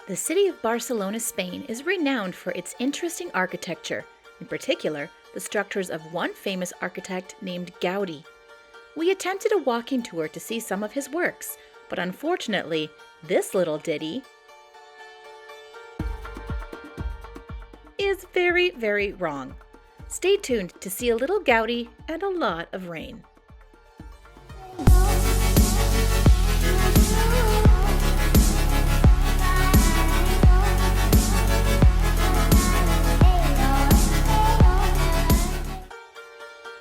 The city of Barcelona, Spain is renowned for its interesting architecture, in particular, the structures of one famous architect named Gaudi. We attempted a walking tour to see some of his works, but unfortunately, this little ditty is very, very wrong. Stay tuned to see a little Gaudi and a lot of rain.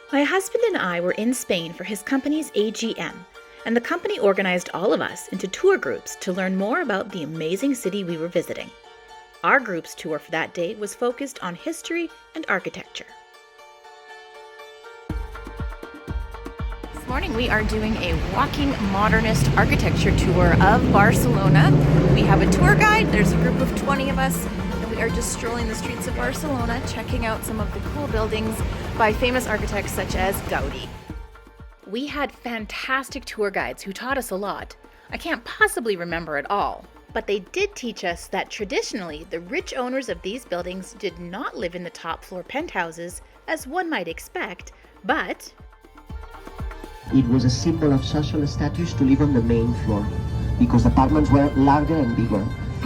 My husband and I were in Spain for his company's AGM, and the company organized all of us into tour groups to learn more about the amazing city we were visiting. Our group's tour for that day was focused on history and architecture. This morning we are doing a walking modernist architecture tour of Barcelona. We have a tour guide, there's a group of 20 of us, and we are just strolling the streets of Barcelona, checking out some of the cool buildings by famous architects such as Gaudi. We had fantastic tour guides who taught us a lot. I can't possibly remember it all, but they did teach us that traditionally the rich owners of these buildings did not live in the top floor penthouses, as one might expect, but it was a symbol of social status to live on the main floor, because the apartments were larger and bigger.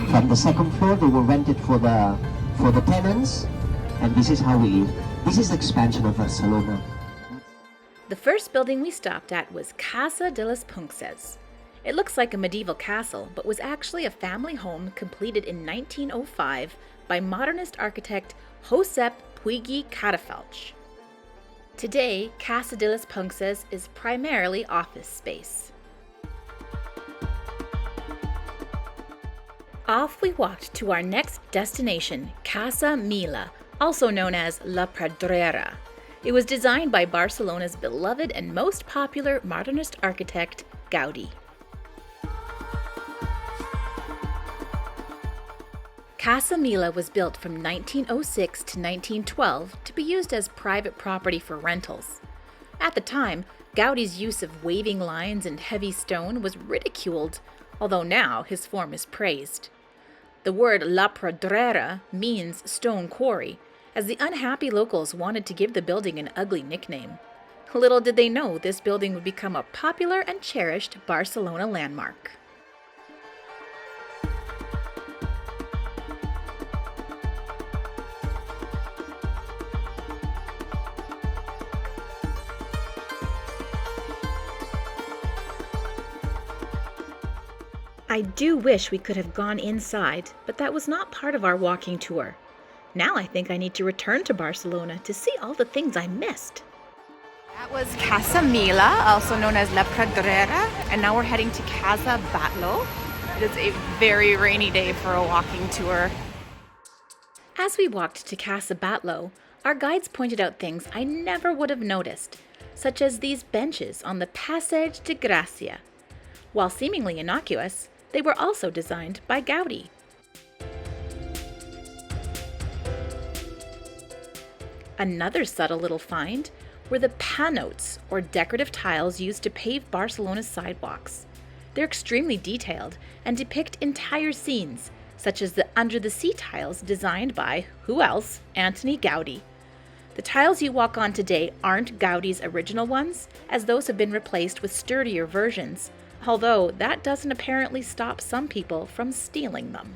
From the second floor they were rented for the tenants, and this is how we live. This is the expansion of Barcelona. The first building we stopped at was Casa de los Punxes. It looks like a medieval castle, but was actually a family home completed in 1905 by modernist architect Josep Puig i Cadafalch. Today, Casa de los Punxes is primarily office space. Off we walked to our next destination, Casa Mila, also known as La Pedrera. It was designed by Barcelona's beloved and most popular modernist architect, Gaudi. Casa Mila was built from 1906 to 1912 to be used as private property for rentals. At the time, Gaudi's use of waving lines and heavy stone was ridiculed, although now his form is praised. The word La Pedrera means stone quarry, as the unhappy locals wanted to give the building an ugly nickname. Little did they know this building would become a popular and cherished Barcelona landmark. I do wish we could have gone inside, but that was not part of our walking tour. Now I think I need to return to Barcelona to see all the things I missed. That was Casa Mila, also known as La Pedrera, and now we're heading to Casa Batllo. It is a very rainy day for a walking tour. As we walked to Casa Batllo, our guides pointed out things I never would have noticed, such as these benches on the Passeig de Gracia. While seemingly innocuous, they were also designed by Gaudi. Another subtle little find were the panots, or decorative tiles used to pave Barcelona's sidewalks. They're extremely detailed and depict entire scenes, such as the under-the-sea tiles designed by, who else, Antoni Gaudi. The tiles you walk on today aren't Gaudi's original ones, as those have been replaced with sturdier versions, although that doesn't apparently stop some people from stealing them.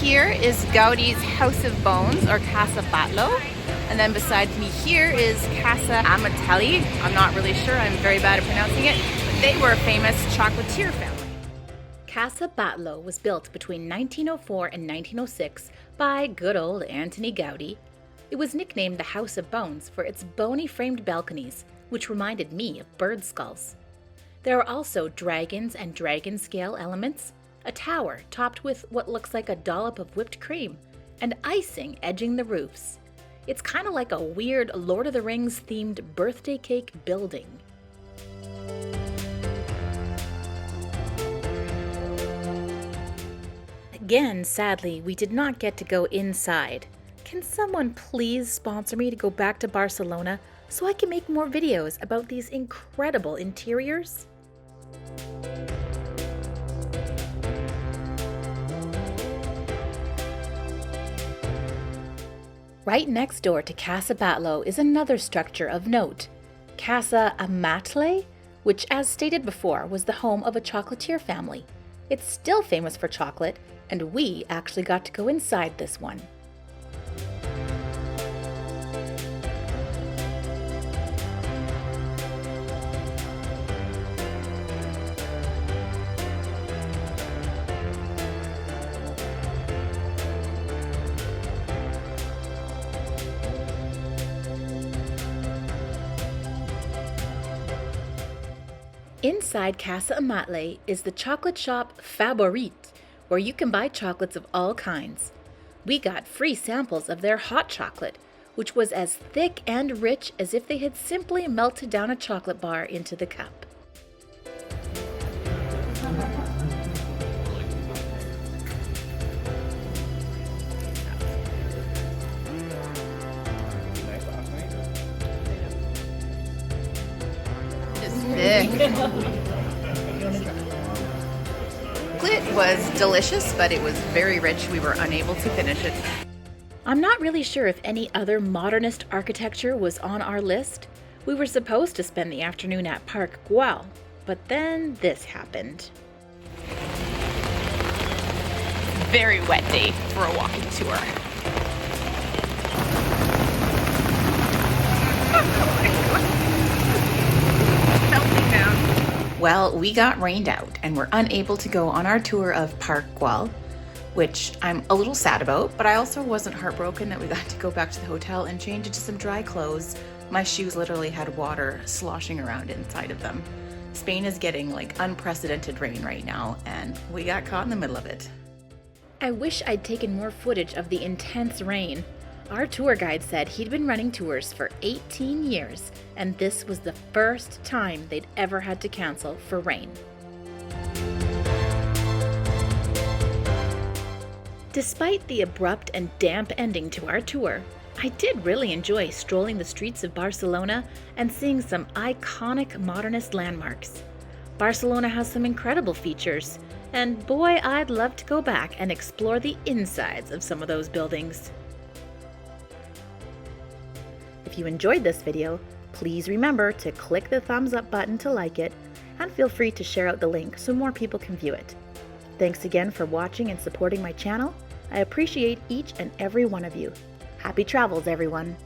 Here is Gaudi's House of Bones, or Casa Batllo, and then beside me here is Casa Amatller. I'm not really sure, I'm very bad at pronouncing it, but they were a famous chocolatier family. Casa Batllo was built between 1904 and 1906 by good old Antoni Gaudi. It was nicknamed the House of Bones for its bony framed balconies, which reminded me of bird skulls. There are also dragons and dragon scale elements, a tower topped with what looks like a dollop of whipped cream, and icing edging the roofs. It's kind of like a weird Lord of the Rings themed birthday cake building. Again, sadly, we did not get to go inside. Can someone please sponsor me to go back to Barcelona so I can make more videos about these incredible interiors? Right next door to Casa Batllo is another structure of note, Casa Amatller, which, as stated before, was the home of a chocolatier family. It's still famous for chocolate, and we actually got to go inside this one. Inside Casa Amatller is the chocolate shop Favorit, where you can buy chocolates of all kinds. We got free samples of their hot chocolate, which was as thick and rich as if they had simply melted down a chocolate bar into the cup. It was delicious, but it was very rich. We were unable to finish it. I'm not really sure if any other modernist architecture was on our list. We were supposed to spend the afternoon at Park Güell, but then this happened. Very wet day for a walking tour. Well, we got rained out and were unable to go on our tour of Park Güell, which I'm a little sad about, but I also wasn't heartbroken that we got to go back to the hotel and change into some dry clothes. My shoes literally had water sloshing around inside of them. Spain is getting like unprecedented rain right now, and we got caught in the middle of it. I wish I'd taken more footage of the intense rain. Our tour guide said he'd been running tours for 18 years, and this was the first time they'd ever had to cancel for rain. Despite the abrupt and damp ending to our tour, I did really enjoy strolling the streets of Barcelona and seeing some iconic modernist landmarks. Barcelona has some incredible features, and boy, I'd love to go back and explore the insides of some of those buildings. If you enjoyed this video, please remember to click the thumbs up button to like it, and feel free to share out the link so more people can view it. Thanks again for watching and supporting my channel. I appreciate each and every one of you. Happy travels, everyone!